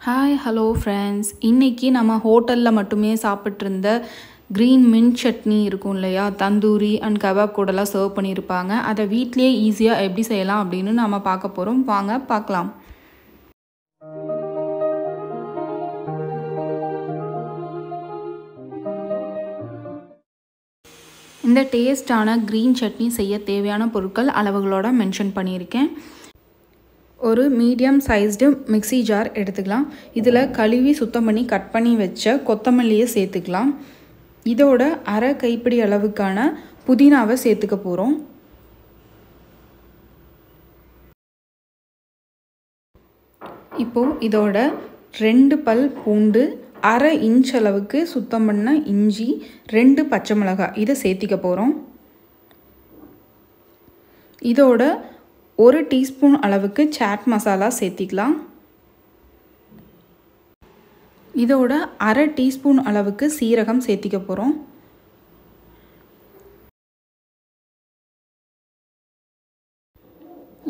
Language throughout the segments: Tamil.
ஹாய் ஹலோ ஃப்ரெண்ட்ஸ், இன்றைக்கி நம்ம ஹோட்டலில் மட்டுமே சாப்பிட்ருந்த க்ரீன் மின்ட் சட்னி இருக்கும் இல்லையா, தந்தூரி அண்ட் கபாப் கூடலாம் சர்வ் பண்ணியிருப்பாங்க. அதை வீட்லேயே ஈஸியாக எப்படி செய்யலாம் அப்படின்னு நம்ம பார்க்க போகிறோம். வாங்க பார்க்கலாம். இந்த டேஸ்டான க்ரீன் சட்னி செய்ய தேவையான பொருட்கள் அளவுகளோடு மென்ஷன் பண்ணியிருக்கேன். ஒரு மீடியம் சைஸ்டு மிக்ஸி ஜார் எடுத்துக்கலாம். இதில் கழுவி சுத்தம் பண்ணி கட் பண்ணி வச்ச கொத்தமல்லியை சேர்த்துக்கலாம். இதோட அரை கைப்பிடி அளவுக்கான புதினாவை சேர்த்துக்க போகிறோம். இப்போது இதோட 2 பல் பூண்டு, அரை இன்ச் அளவுக்கு சுத்தம் பண்ண இஞ்சி, 2 பச்சை மிளகாய் இதை சேர்த்திக்க போகிறோம். இதோட 1 டீஸ்பூன் அளவுக்கு சாட் மசாலா சேர்த்திக்கலாம். இதோட அரை டீஸ்பூன் அளவுக்கு சீரகம் சேர்த்திக்க போகிறோம்.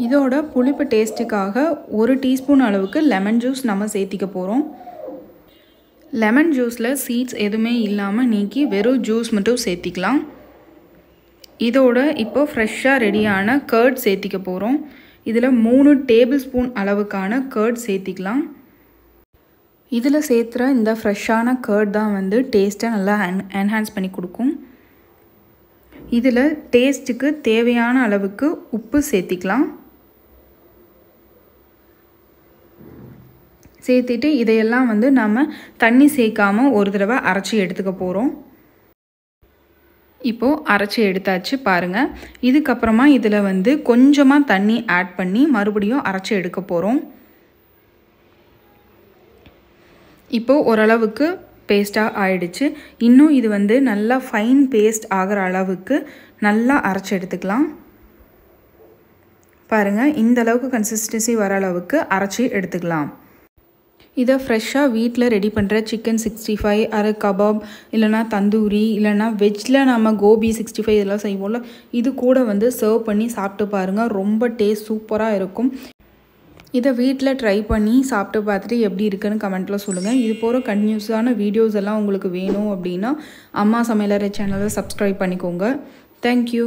இதோட புளிப்பு டேஸ்ட்டுக்காக 1 டீஸ்பூன் அளவுக்கு லெமன் ஜூஸ் நம்ம சேர்த்திக்க போகிறோம். லெமன் ஜூஸில் சீட்ஸ் எதுவுமே இல்லாமல் நீக்கி வெறும் ஜூஸ் மட்டும் சேர்த்திக்கலாம். இதோட இப்போ ஃப்ரெஷ்ஷாக ரெடியான கர்ட் சேர்த்திக்க போகிறோம். இதில் 3 டேபிள் ஸ்பூன் அளவுக்கான கர்ட் சேர்த்திக்கலாம். இதில் சேர்த்துற இந்த ஃப்ரெஷ்ஷான கர்ட் தான் டேஸ்ட்டை நல்லா என்ஹான்ஸ் பண்ணி கொடுக்கும். இதில் டேஸ்ட்டுக்கு தேவையான அளவுக்கு உப்பு சேர்த்திக்கலாம். சேர்த்திட்டு இதையெல்லாம் நம்ம தண்ணி சேர்க்காமல் ஒரு தடவை அரைச்சி எடுத்துக்க போகிறோம். இப்போது அரைச்சி எடுத்தாச்சு பாருங்கள். இதுக்கப்புறமா இதில் கொஞ்சமாக தண்ணி ஆட் பண்ணி மறுபடியும் அரைச்சி எடுக்க போகிறோம். இப்போது ஓரளவுக்கு பேஸ்ட்டாக ஆயிடுச்சு. இன்னும் இது நல்லா ஃபைன் பேஸ்ட் ஆகிற அளவுக்கு நல்லா அரைச்சி எடுத்துக்கலாம். பாருங்கள், இந்த அளவுக்கு கன்சிஸ்டன்சி வர அளவுக்கு அரைச்சி எடுத்துக்கலாம். இதை ஃப்ரெஷ்ஷாக வீட்டில் ரெடி பண்ணுற சிக்கன் 65, அரை கபாப், இல்லைனா தந்தூரி, இல்லைனா வெஜ்ஜில் நம்ம கோபி 65 இதெல்லாம் செய்வோம்ல, இது கூட சர்வ் பண்ணி சாப்பிட்டு பாருங்கள். ரொம்ப டேஸ்ட் சூப்பராக இருக்கும். இதை வீட்டில் ட்ரை பண்ணி சாப்பிட்டு பார்த்துட்டு எப்படி இருக்குன்னு கமெண்ட்டில் சொல்லுங்கள். இது போகிற கண்டினியூஸான வீடியோஸ் எல்லாம் உங்களுக்கு வேணும் அப்படின்னா அம்மா சமையலறை சேனலை சப்ஸ்கிரைப் பண்ணிக்கோங்க. தேங்க்யூ.